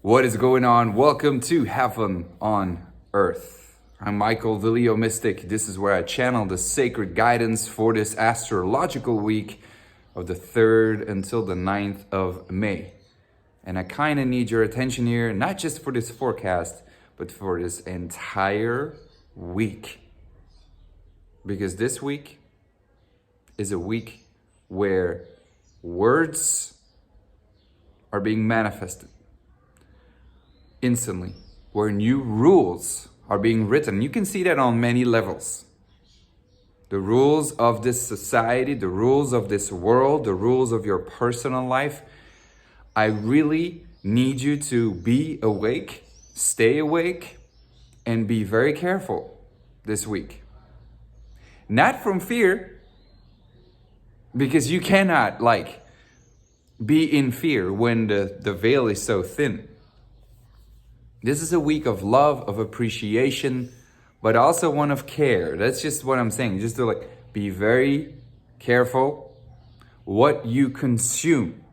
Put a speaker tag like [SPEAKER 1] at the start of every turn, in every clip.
[SPEAKER 1] What is going on? Welcome to Heaven on Earth. I'm Michael, the Leo Mystic. This is where I channel the sacred guidance for this astrological week of the 3rd until the 9th of May. And I kind of need your attention here, not just for this forecast, but for this entire week. Because this week is a week where words are being manifested instantly, where new rules are being written. You can see that on many levels. The rules of this society, the rules of this world, the rules of your personal life. I really need you to be awake, stay awake, and be very careful this week. Not from fear, because you cannot be in fear when the veil is so thin. This is a week of love, of appreciation, but also one of care. That's just what I'm saying. Just to be very careful what you consume,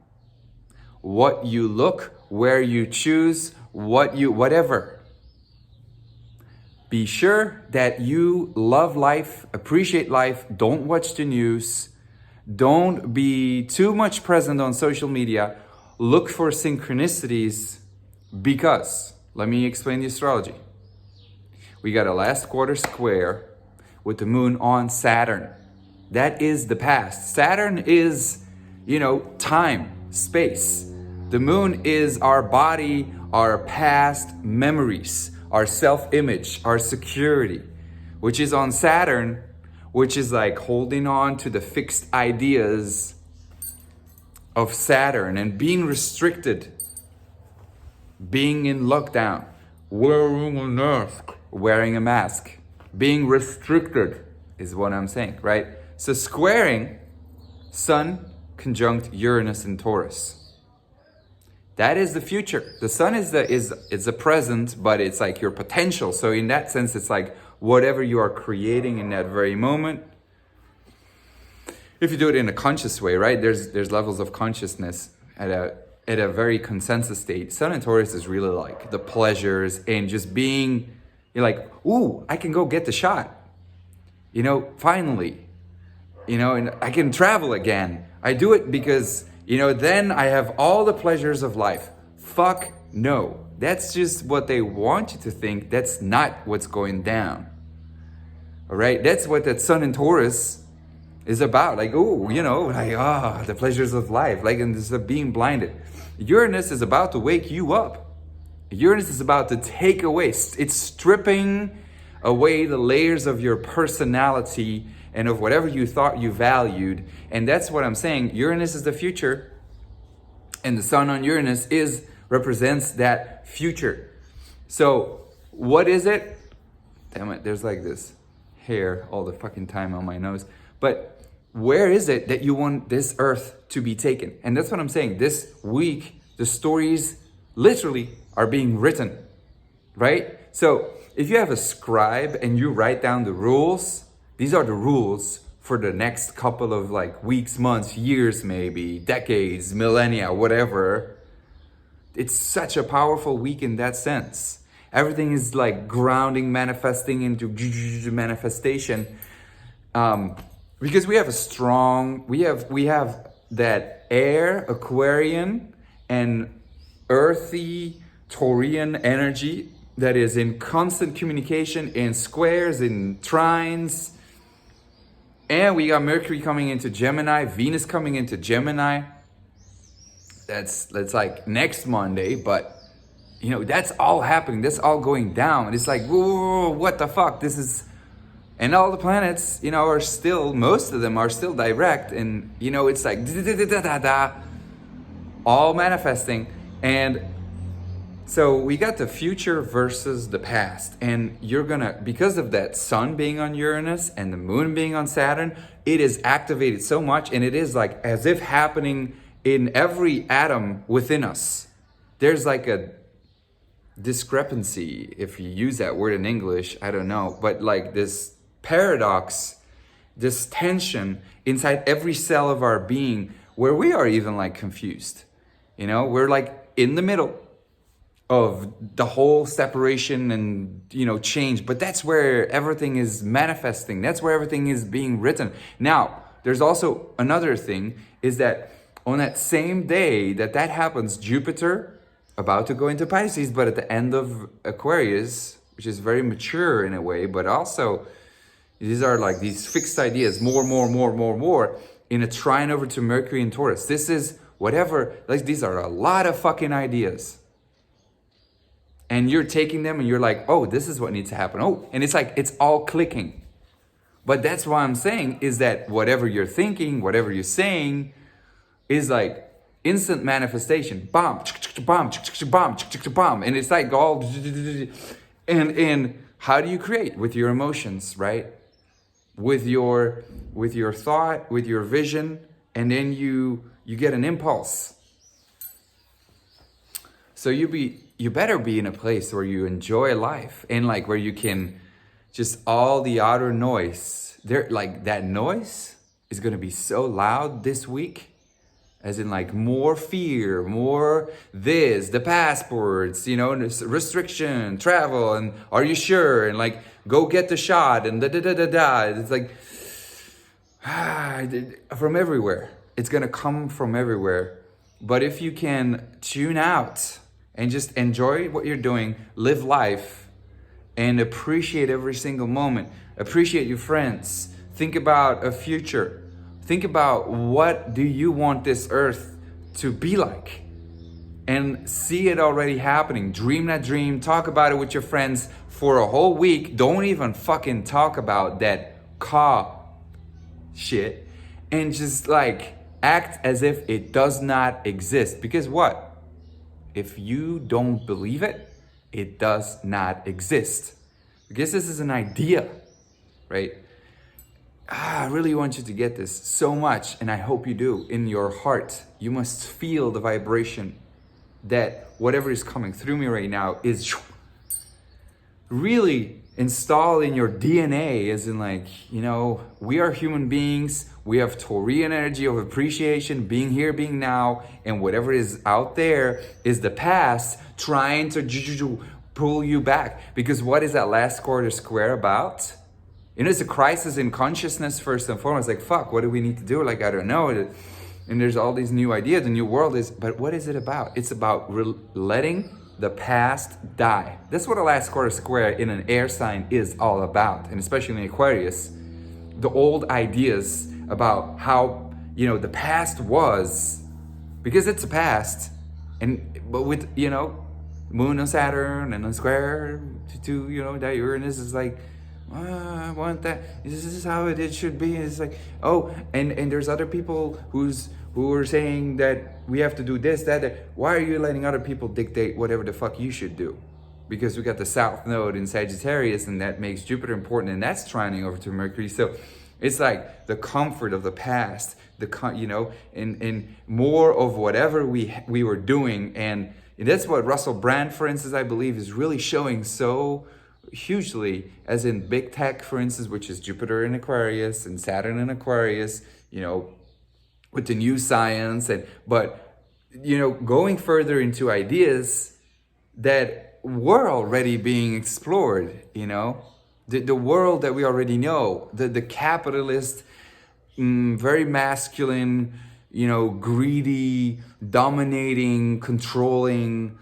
[SPEAKER 1] what you look, where you choose, whatever. Be sure that you love life, appreciate life, don't watch the news, don't be too much present on social media, look for synchronicities because... Let me explain the astrology. We got a last quarter square with the moon on Saturn. That is the past. Saturn is, time, space. The moon is our body, our past memories, our self-image, our security, which is on Saturn, which is like holding on to the fixed ideas of Saturn and being restricted. Being in lockdown, wearing a mask, being restricted is what I'm saying, right? So squaring Sun conjunct Uranus in Taurus. That is the future. The Sun is the present, but it's like your potential. So in that sense, it's like whatever you are creating in that very moment. If you do it in a conscious way, right? There's levels of consciousness at a very consensus state. Sun and Taurus is really like the pleasures and just being, you're like, ooh, I can go get the shot. Finally. And I can travel again. I do it because, then I have all the pleasures of life. Fuck no. That's just what they want you to think. That's not what's going down. All right? That's what that Sun and Taurus is about. The pleasures of life. And this of being blinded. Uranus is about to wake you up. Uranus is about to take away. It's stripping away the layers of your personality and of whatever you thought you valued. And that's what I'm saying. Uranus is the future. And the Sun on Uranus represents that future. So what is it? Damn it, there's like this hair all the fucking time on my nose. But where is it that you want this earth to be taken? And that's what I'm saying. This week, the stories literally are being written, right? So if you have a scribe and you write down the rules, these are the rules for the next couple of weeks, months, years, maybe, decades, millennia, whatever. It's such a powerful week in that sense. Everything is grounding, manifesting into manifestation. Because we have we have that air, Aquarian, and earthy, Taurian energy that is in constant communication, in squares, in trines. And we got Mercury coming into Gemini, Venus coming into Gemini. That's next Monday, but that's all happening. That's all going down. And it's whoa, what the fuck? This is... And all the planets, are still, most of them are still direct. And, it's all manifesting. And so we got the future versus the past. And because of that Sun being on Uranus and the Moon being on Saturn, it is activated so much. And it is as if happening in every atom within us. There's a discrepancy, if you use that word in English, I don't know. But this paradox, this tension inside every cell of our being, where we are even confused. We're in the middle. of the whole separation and, you know, change. But that's where everything is manifesting. That's where everything is being written. Now, there's also another thing, is that on that same day that that happens, Jupiter about to go into Pisces, but at the end of Aquarius, which is very mature in a way, but also these are like these fixed ideas, more, in a trine over to Mercury and Taurus. This is whatever, like these are a lot of fucking ideas. And you're taking them and you're like, oh, this is what needs to happen. Oh, and it's like, it's all clicking. But that's why I'm saying is that whatever you're thinking, whatever you're saying is like instant manifestation. Bomb, bomb, bomb, bomb. And it's like all, and how do you create? With your emotions, right? With your thought, with your vision, and then you get an impulse. So you better be in a place where you enjoy life and like where you can just all the outer noise. There, like that noise is gonna be so loud this week, as in like more fear, more this, the passports, you know, restriction, travel, and are you sure? And like go get the shot and da. It's like from everywhere. It's gonna come from everywhere. But if you can tune out and just enjoy what you're doing, live life, and appreciate every single moment. Appreciate your friends. Think about a future. Think about what do you want this earth to be like? And see it already happening. Dream that dream. Talk about it with your friends for a whole week. Don't even fucking talk about that shit. And just like act as if it does not exist. Because what? If you don't believe it, it does not exist. Because this is an idea, right? I really want you to get this so much, and I hope you do. In your heart, you must feel the vibration that whatever is coming through me right now is really installed in your DNA, as in like, you know, we are human beings. We have Taurian energy of appreciation, being here, being now, and whatever is out there is the past trying to pull you back. Because what is that last quarter square about? You know, it's a crisis in consciousness first and foremost. Like, fuck, what do we need to do? Like, I don't know. And there's all these new ideas. The new world is, but what is it about? It's about letting the past die. That's what a last quarter square in an air sign is all about. And especially in Aquarius, the old ideas about how, you know, the past was, because it's a past. But with, you know, Moon and Saturn and a square to you know, that Uranus is like, I want that. This is how it should be. It's like, oh, and there's other people who are saying that we have to do this, that. Why are you letting other people dictate whatever the fuck you should do? Because we got the South Node in Sagittarius, and that makes Jupiter important, and that's trining over to Mercury. So it's like the comfort of the past, you know, and more of whatever we were doing, and that's what Russell Brand, for instance, I believe, is really showing so hugely, as in big tech, for instance, which is Jupiter in Aquarius and Saturn in Aquarius, you know, with the new science, but you know, going further into ideas that were already being explored, you know, the world that we already know, the capitalist, very masculine, you know, greedy, dominating, controlling,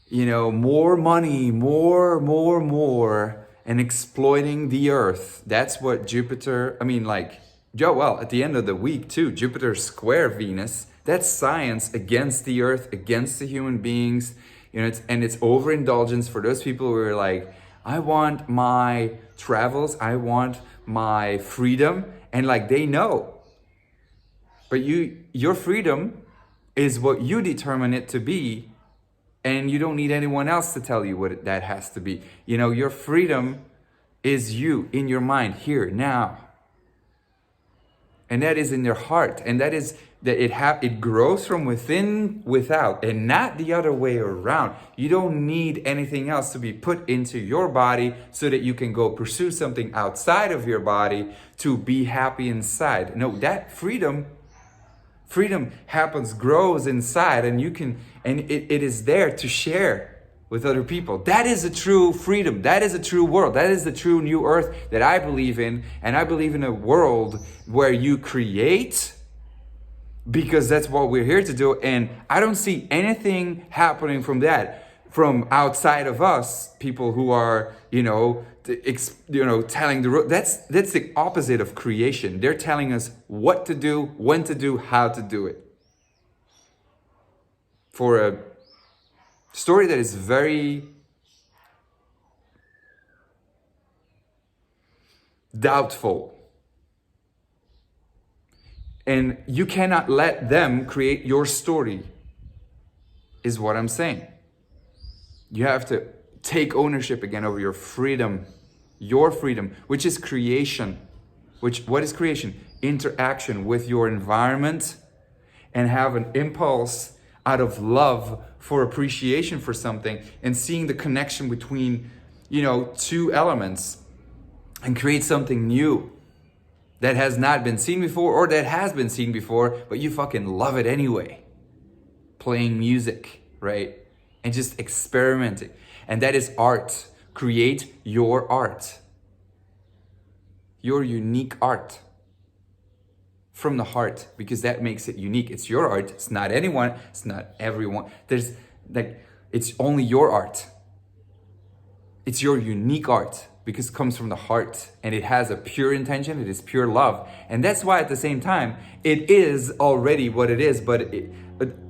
[SPEAKER 1] you know, more money, more, and exploiting the earth. That's what Jupiter, I mean, like, well, at the end of the week too, Jupiter square Venus, that's science against the earth, against the human beings, you know, it's overindulgence for those people who are like, I want my travels, I want my freedom, and like they know. But your freedom is what you determine it to be, and you don't need anyone else to tell you what that has to be. You know, your freedom is you in your mind here now. And that is in their heart, and that is that it grows from within, without, and not the other way around. You don't need anything else to be put into your body so that you can go pursue something outside of your body to be happy inside. No, that freedom happens, grows inside, and you can, and it is there to share with other people. That is a true freedom. That is a true world. That is the true new earth that I believe in. And I believe in a world where you create, because that's what we're here to do. And I don't see anything happening from that, from outside of us, people who are, telling the road. That's the opposite of creation. They're telling us what to do, when to do, how to do it. For a story that is very doubtful. And you cannot let them create your story, is what I'm saying. You have to take ownership again over your freedom, which is creation. What is creation? Interaction with your environment, and have an impulse out of love for appreciation for something, and seeing the connection between, two elements, and create something new that has not been seen before, or that has been seen before, but you fucking love it anyway. Playing music, right? And just experimenting. And that is art. Create your art. Your unique art. From the heart, because that makes it unique. It's your art. It's not anyone. It's not everyone. It's only your art. It's your unique art, because it comes from the heart, and it has a pure intention. It is pure love. And that's why at the same time, it is already what it is, but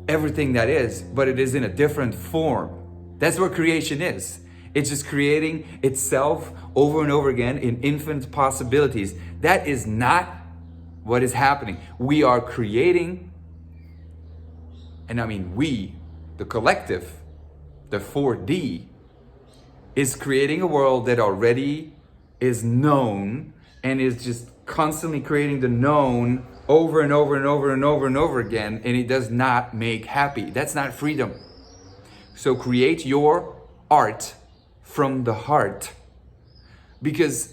[SPEAKER 1] everything that is, but it is in a different form. That's what creation is. It's just creating itself over and over again in infinite possibilities. That is not what is happening. We are creating, and I mean we, the collective, the 4D, is creating a world that already is known, and is just constantly creating the known over and over and over and over and over again, and it does not make happy. That's not freedom. So create your art from the heart, because,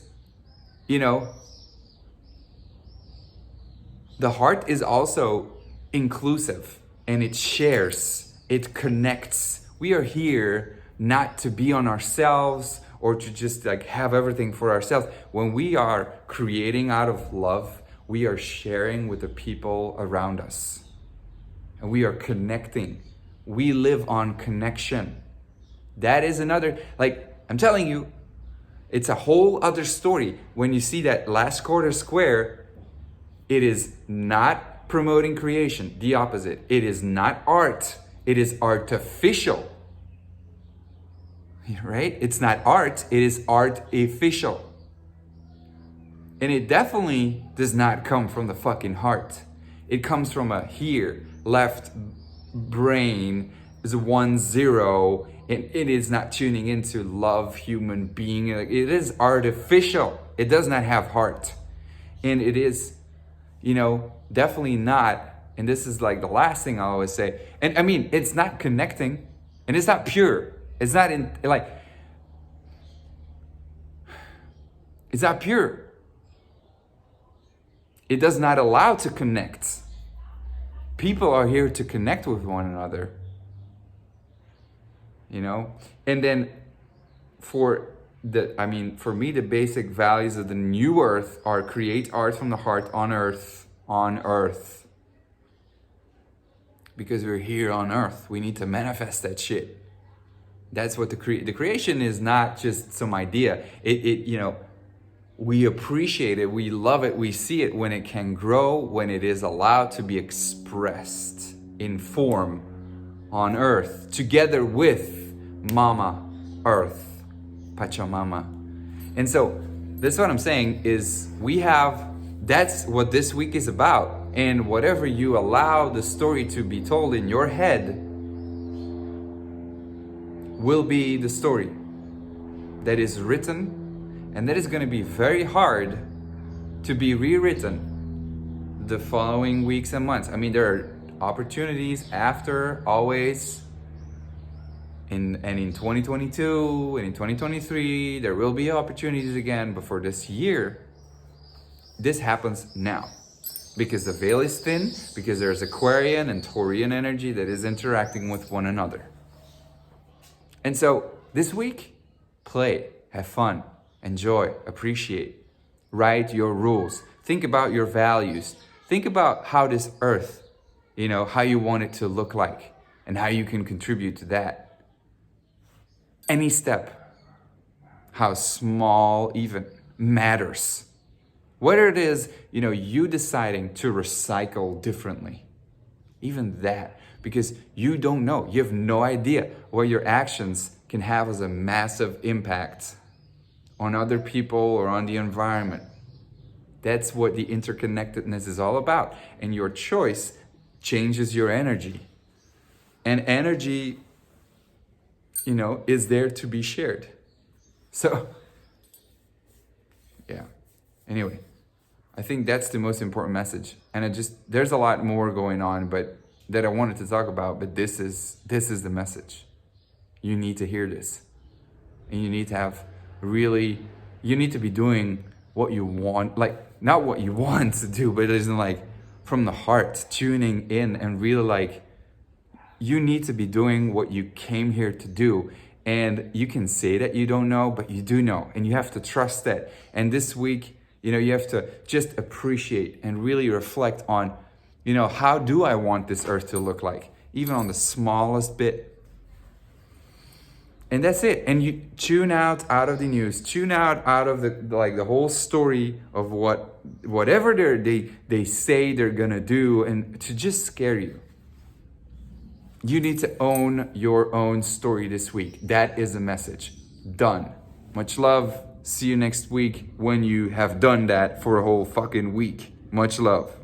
[SPEAKER 1] the heart is also inclusive, and it shares, it connects. We are here not to be on ourselves, or to just have everything for ourselves. When we are creating out of love, we are sharing with the people around us, and we are connecting. We live on connection. That is another, I'm telling you, it's a whole other story. When you see that last quarter square, it is not promoting creation, the opposite. It is not art, it is artificial. Right? It's not art, it is artificial. And it definitely does not come from the fucking heart. It comes from a here, left brain is 1-0, and it is not tuning into love, human being. It is artificial. It does not have heart. And it is, definitely not, and this is the last thing I always say, and I mean, it's not connecting, and it's not pure. It's not it's not pure. It does not allow to connect. People are here to connect with one another. And then for me, the basic values of the new earth are create art from the heart on earth. Because we're here on earth. We need to manifest that shit. That's what the creation is, not just some idea. We appreciate it, we love it, we see it when it can grow, when it is allowed to be expressed in form on earth, together with Mama Earth, Pachamama. And so, this is what I'm saying is that's what this week is about. And whatever you allow the story to be told in your head will be the story that is written, and that is going to be very hard to be rewritten the following weeks and months. I mean, there are opportunities after, always, in 2022 and in 2023, there will be opportunities again, but for this year, this happens now. Because the veil is thin, because there's Aquarian and Taurian energy that is interacting with one another. And so this week, play, have fun, enjoy, appreciate, write your rules, think about your values, think about how this earth, how you want it to look like and how you can contribute to that. Any step, how small even, matters. Whether it is, you deciding to recycle differently, even that, because you don't know, you have no idea what your actions can have as a massive impact on other people or on the environment. That's what the interconnectedness is all about. And your choice changes your energy. And energy, is there to be shared. So, yeah. Anyway, I think that's the most important message. And there's a lot more going on, but that I wanted to talk about, but this is the message. You need to hear this. And you need to be doing what you want, not what you want to do, but it isn't from the heart, tuning in and really you need to be doing what you came here to do. And you can say that you don't know, but you do know. And you have to trust that. And this week, you have to just appreciate and really reflect on, how do I want this earth to look like? Even on the smallest bit. And that's it. And you tune out of the news, tune out of the whole story of whatever they say they're gonna do, and to just scare you. You need to own your own story this week. That is the message. Done. Much love. See you next week when you have done that for a whole fucking week. Much love.